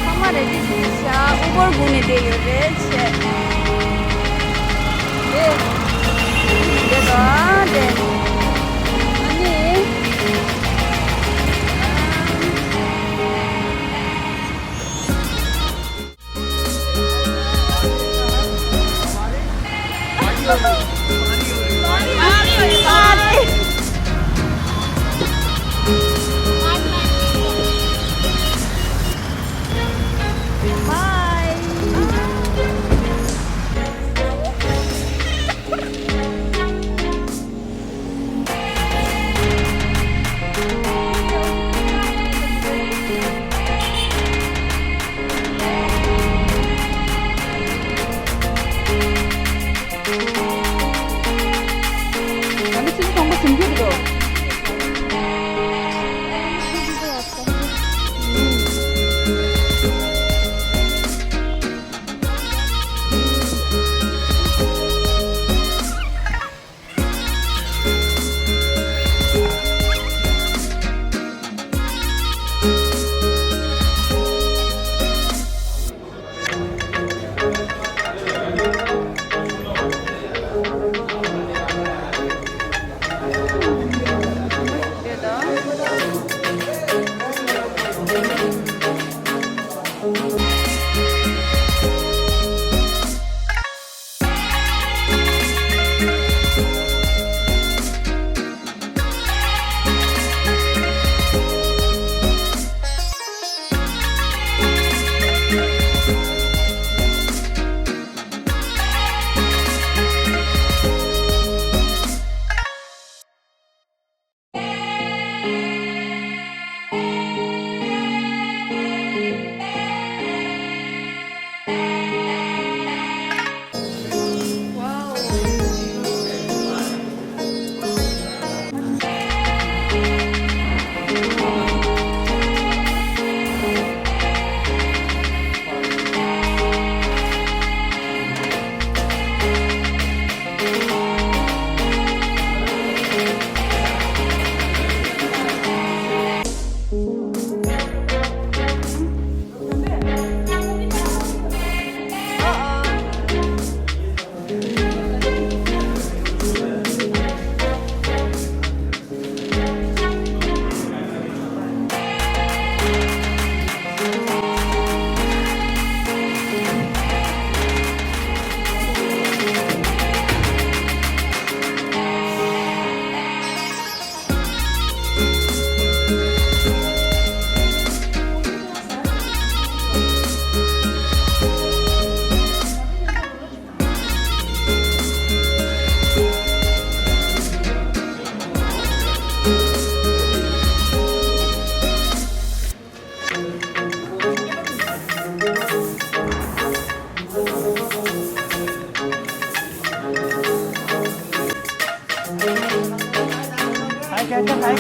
Kamare disisha ubor gune de yore che. De da de.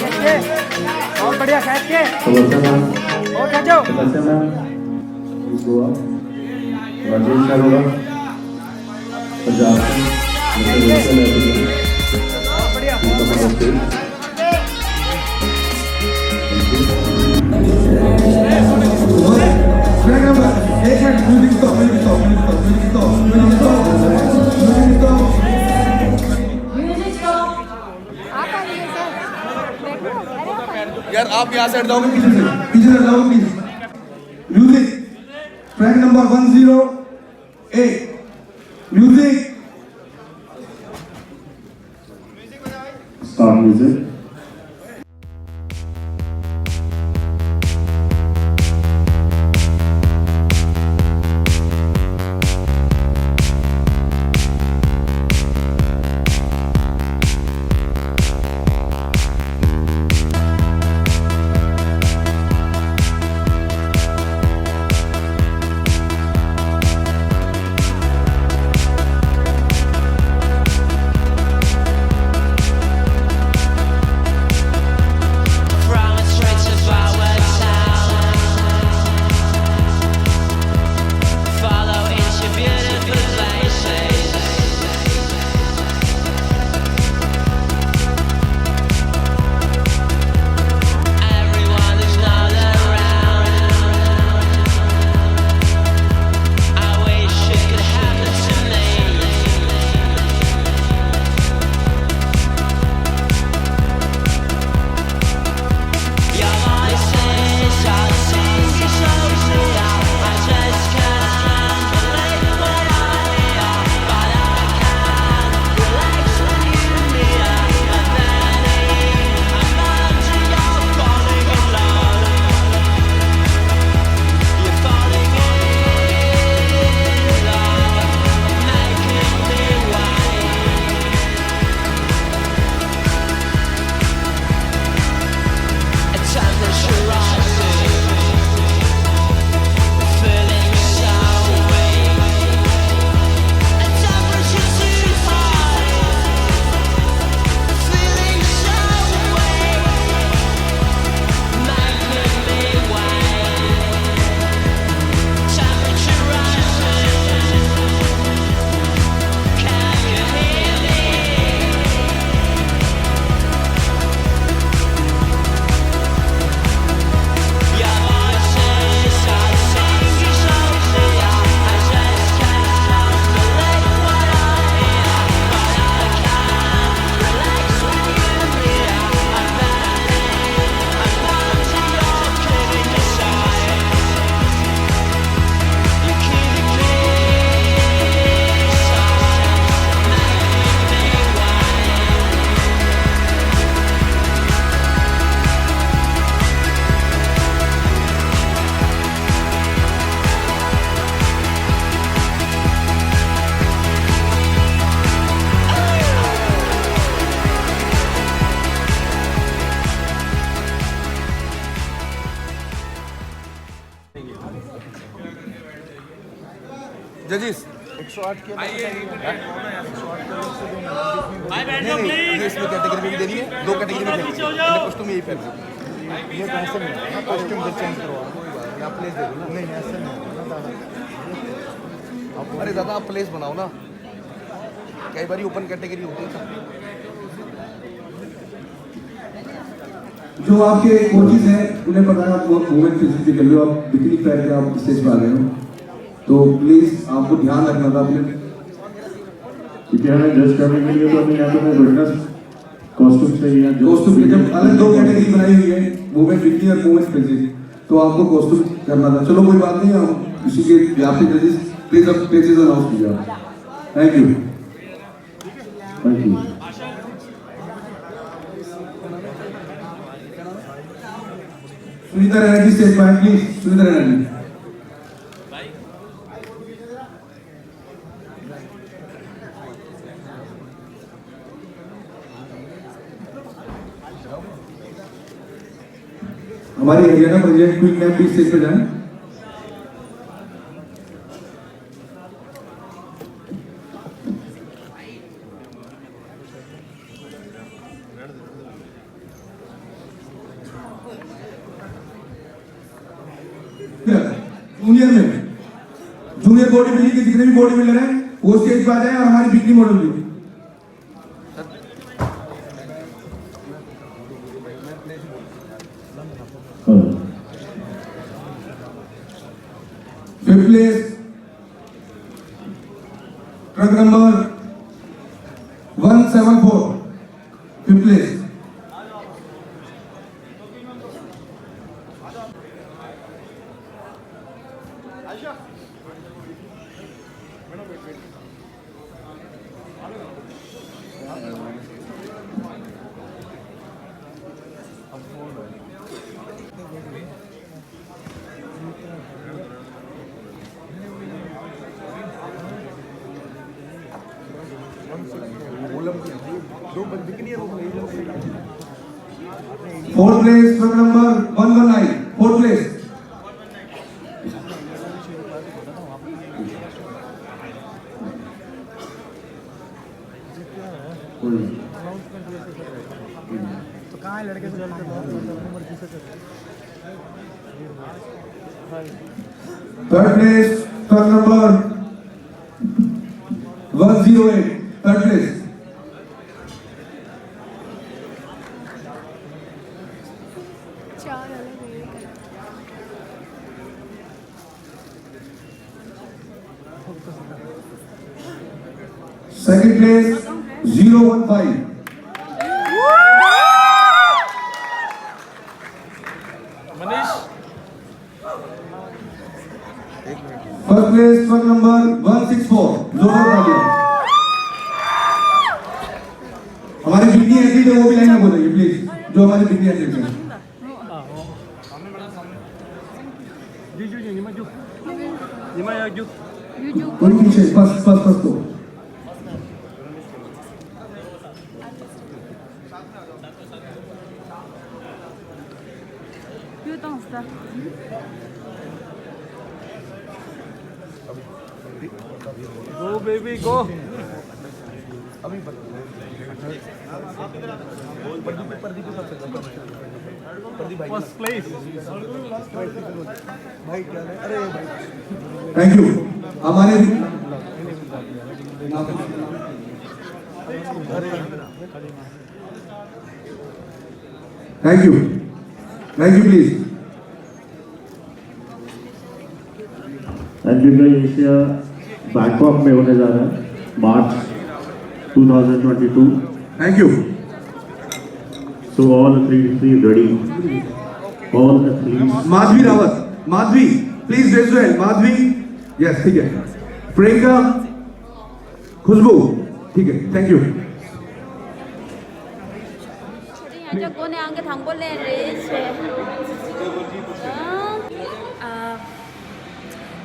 बहुत बढ़िया खींच के और खींचो राजेश अरोड़ा पंजाब यार आप यहाँ से हट जाओगे पीछे से जाओ please music track number 108 music start music जजिस 108 के भाई बैठ जाओ प्लीज। इसमें कैटेगरी में भी देनी है, 2 कैटेगरी में देनी है। कॉस्ट्यूम यही पहन रहे ये तो ऐसे नहीं कॉस्ट्यूम से चेंज करवा आप प्लेस दे दो ना। नहीं ऐसे नहीं अरे दादा आप प्लेस बनाओ ना, कई बार ओपन कैटेगरी होती है। जो आपके कोचेज हैं उन्हें पता है आप मूवमेंट फिजिकली कर रहे हो, आप बिकनी पहन के आप स्टेज पर आ गए हो, तो प्लीज आपको ध्यान रखना था अपने। क्योंकि हमें जज करने के लिए तो हमें यहाँ पे फिटनेस कॉस्ट्यूम चाहिए। कॉस्ट्यूम जब अलग 2 कैटेगरी बनाई हुई है, मूवमेंट बिकनी और मूवमेंट फिजिकली, तो आपको कॉस्ट्यूम करना था। चलो कोई बात नहीं, हम इसी के यहाँ पे जजेस प्लीज अब प्लेसेस अनाउंस कीजिए। Thank you. Thank you. Sunita Raina ji stage पर प्लीज। सुनीता रैना जी। हमारी हरियाणा प्रेसिडेंट क्वीन मैम भी स्टेज पर जाएं। जूनियर बॉडी बिल्डिंग के जितने भी बॉडी बिल्डर हैं वो स्टेज पर आ जाए, और हमारी बिकनी मॉडल भी। Fifth place truck number 174, fifth place. Fourth place, truck number 119, fourth place. तो कहाँ है लड़के से नंबर किसे कर Third place, truck number 108, third place. Second place 015. Manish First place truck number 164. जोरदार तालियां। हमारी बिकनी एथलीट है वो भी लाइन में बोलेंगे प्लीज, जो हमारी बिकनी एथलीट है। कोई पीछे बस तो गो बेबी गो। अभी फर्स्ट प्लेस भाई क्या है? अरे भाई थैंक यू। हमारे thank you please. Adventure Asia Bangkok में होने जा रहा है March 2022। Thank you. So all athletes be ready. All athletes. Madhavi Rawat, Madhavi please raise your hand. Madhavi, yes ठीक है। प्रियंका, खुशबू, ठीक है, thank you. 저 꺼내 안게 당벌레를 해.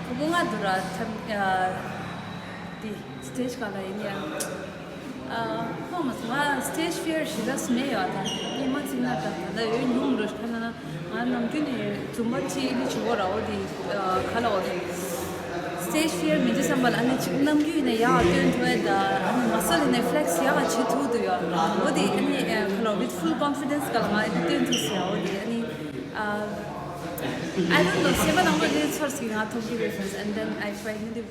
무궁화들아 참 스테이지 가라이냐. 그러면서 막 스테이지 피어 시가 스메요 하다. 이만 지나다. 나 여기 눈으로 하나는 아 남균이 좀 마치 이리 죽어라 어디 갈아 어디. stage fear me just ambal ani chunam gyu ne ya turn to the muscle in flex ya chi thu do ya odi ani with full confidence kalama turn to ya odi ani I don't know, 7 hours is for seeing a reference, and then I find it.